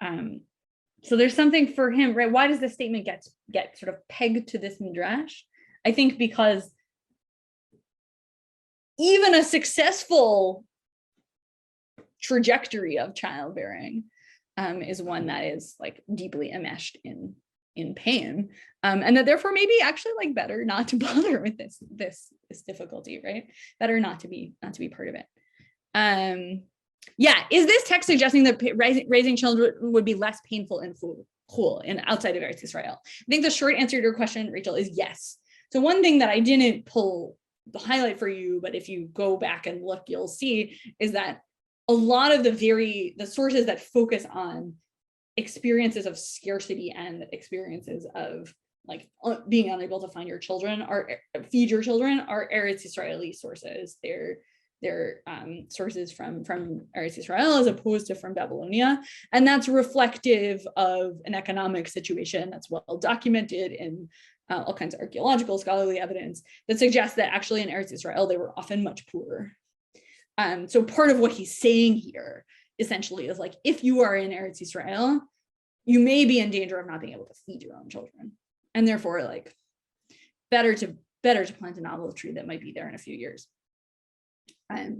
So there's something for him, right? Why does this statement get sort of pegged to this midrash? I think because even a successful trajectory of childbearing is one that is like deeply enmeshed in pain, and that therefore maybe actually like better not to bother with this difficulty, right? Better not to be part of it. Yeah, is this text suggesting that raising children would be less painful in Chul and outside of Eretz Israel? I think the short answer to your question, Rachel, is yes. So one thing that I didn't pull the highlight for you, but if you go back and look, you'll see is that a lot of the sources that focus on experiences of scarcity and experiences of like being unable to feed your children are Eretz Israeli sources. They're sources from Eretz Israel as opposed to from Babylonia. And that's reflective of an economic situation that's well documented in all kinds of archaeological scholarly evidence that suggests that actually in Eretz Israel, they were often much poorer. So part of what he's saying here essentially is like, if you are in Eretz Israel, you may be in danger of not being able to feed your own children. And therefore like better to plant an olive tree that might be there in a few years.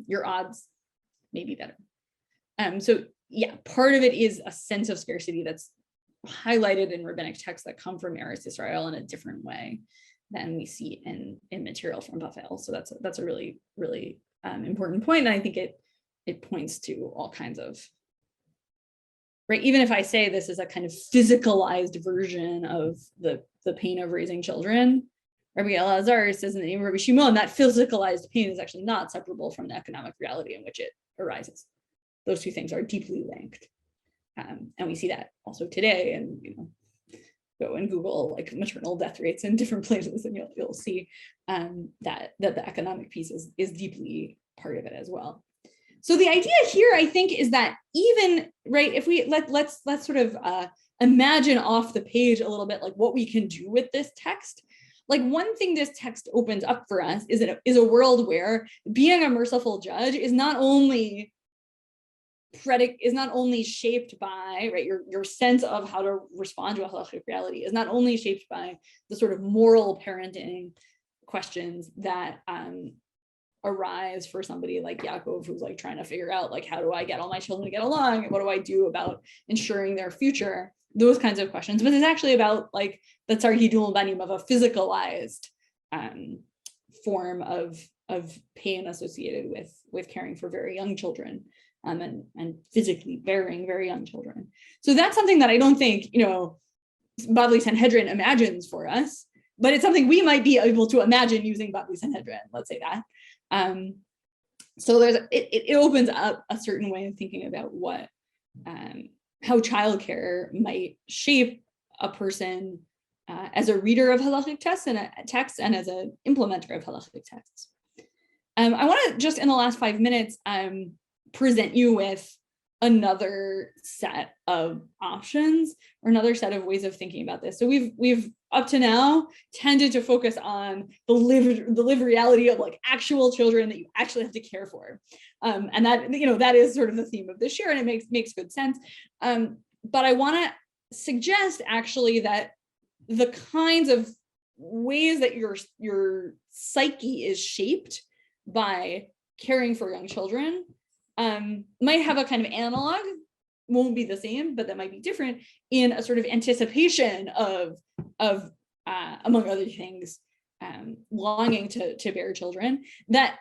Your odds may be better. So yeah, part of it is a sense of scarcity that's highlighted in rabbinic texts that come from Eretz Israel in a different way than we see in material from Bavel. So that's a really, really important point. And I think it points to all kinds of, right? Even if I say this is a kind of physicalized version of the pain of raising children, Rabbi Elazar says in the name of Rabbi Shimon, that physicalized pain is actually not separable from the economic reality in which it arises. Those two things are deeply linked. And we see that also today, and go and Google like maternal death rates in different places, and you'll see that the economic piece is deeply part of it as well. So the idea here, I think, is that even right, if we let's sort of imagine off the page a little bit, like what we can do with this text. Like one thing this text opens up for us is a world where being a merciful judge is not only shaped by, right, your sense of how to respond to a halachic reality is not only shaped by the sort of moral parenting questions that arise for somebody like Yaakov, who's like trying to figure out like, how do I get all my children to get along? What do I do about ensuring their future? Those kinds of questions, but it's actually about like the Tzar Gidul Banim of a physicalized form of pain associated with caring for very young children. and physically bearing very young children. So that's something that I don't think, Bavli Sanhedrin imagines for us, but it's something we might be able to imagine using Bavli Sanhedrin, let's say that. So it opens up a certain way of thinking about how childcare might shape a person as a reader of halachic texts and as an implementer of halachic texts. I want to just in the last 5 minutes present you with another set of options or another set of ways of thinking about this. So we've up to now tended to focus on the lived reality of like actual children that you actually have to care for, and that is sort of the theme of this year, and it makes good sense. But I want to suggest actually that the kinds of ways that your psyche is shaped by caring for young children might have a kind of analog, won't be the same, but that might be different in a sort of anticipation of among other things, longing to bear children that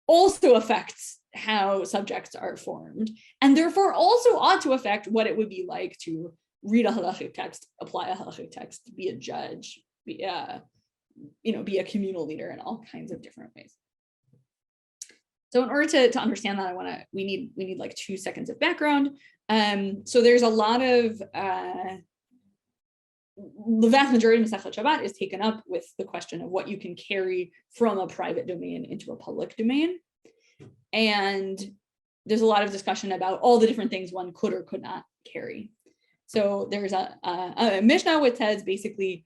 also affects how subjects are formed, and therefore also ought to affect what it would be like to read a halachic text, apply a halachic text, be a judge, be a communal leader in all kinds of different ways. So in order to understand that, we need like 2 seconds of background. So there's a lot of the vast majority of Masechet Shabbat is taken up with the question of what you can carry from a private domain into a public domain. And there's a lot of discussion about all the different things one could or could not carry. So there's a Mishnah which says basically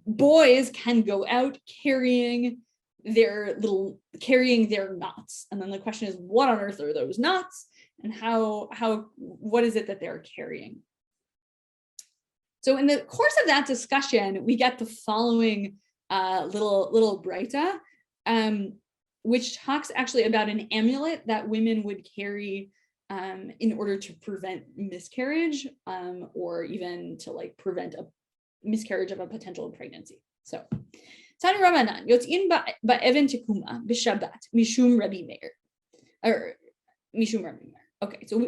boys can go out carrying their knots. And then the question is, what on earth are those knots? And what is it that they're carrying? So in the course of that discussion, we get the following little breita, which talks actually about an amulet that women would carry in order to prevent miscarriage, or even to like prevent a miscarriage of a potential pregnancy. So, Tanu Rabbanan, Yotzin ba'even tekuma b'Shabbat mishum Rabbi Meir, or mishum Rabbi Meir. Okay, so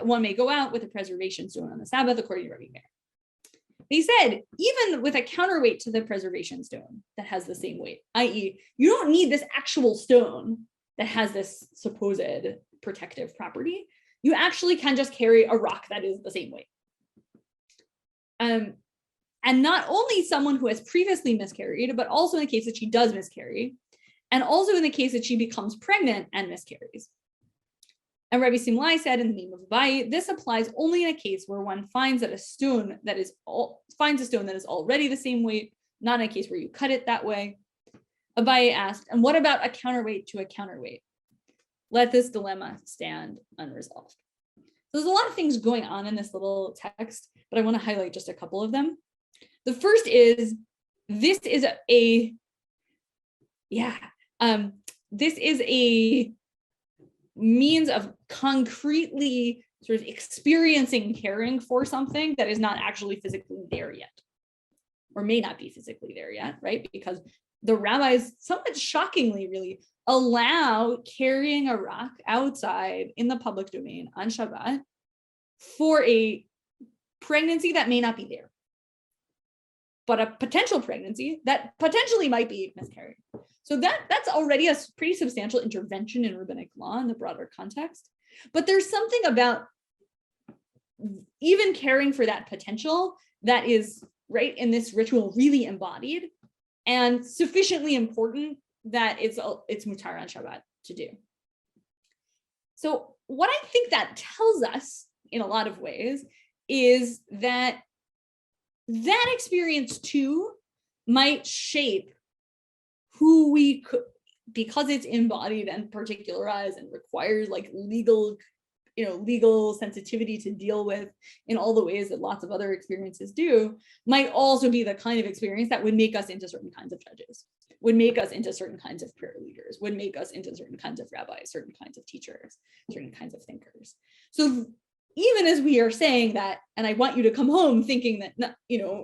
one may go out with a preservation stone on the Sabbath according to Rabbi Meir. They said, even with a counterweight to the preservation stone that has the same weight, i.e., you don't need this actual stone that has this supposed protective property. You actually can just carry a rock that is the same weight. And not only someone who has previously miscarried, but also in the case that she does miscarry, and also in the case that she becomes pregnant and miscarries. And Rabbi Simlai said in the name of Abai, this applies only in a case where one finds a stone that is already the same weight, not in a case where you cut it that way. Abai asked, and what about a counterweight to a counterweight? Let this dilemma stand unresolved. So there's a lot of things going on in this little text, but I want to highlight just a couple of them. The first is, this is a means of concretely sort of experiencing caring for something that is not actually physically there yet, or may not be physically there yet, right? Because the rabbis, somewhat shockingly really, allow carrying a rock outside in the public domain on Shabbat for a pregnancy that may not be there, but a potential pregnancy that potentially might be miscarried. So that's already a pretty substantial intervention in rabbinic law in the broader context. But there's something about even caring for that potential that is, right, in this ritual really embodied and sufficiently important that it's mutar on Shabbat to do. So what I think that tells us in a lot of ways is that experience too might shape who we could, because it's embodied and particularized and requires like legal sensitivity to deal with in all the ways that lots of other experiences do, might also be the kind of experience that would make us into certain kinds of judges, would make us into certain kinds of prayer leaders, would make us into certain kinds of rabbis, certain kinds of teachers, certain kinds of thinkers. So even as we are saying that, and I want you to come home thinking that,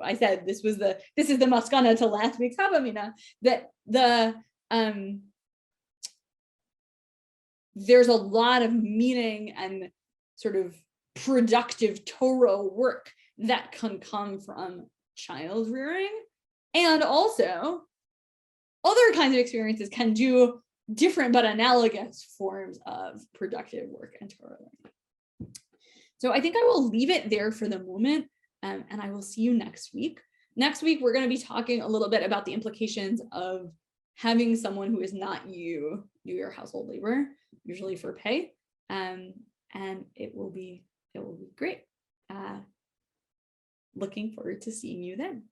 I said this is the maskana to last week's Havamina, that the there's a lot of meaning and sort of productive Torah work that can come from child rearing. And also other kinds of experiences can do different but analogous forms of productive work and Torah learning. So I think I will leave it there for the moment, and I will see you next week. Next week, we're going to be talking a little bit about the implications of having someone who is not you do your household labor, usually for pay, and it will be great. Looking forward to seeing you then.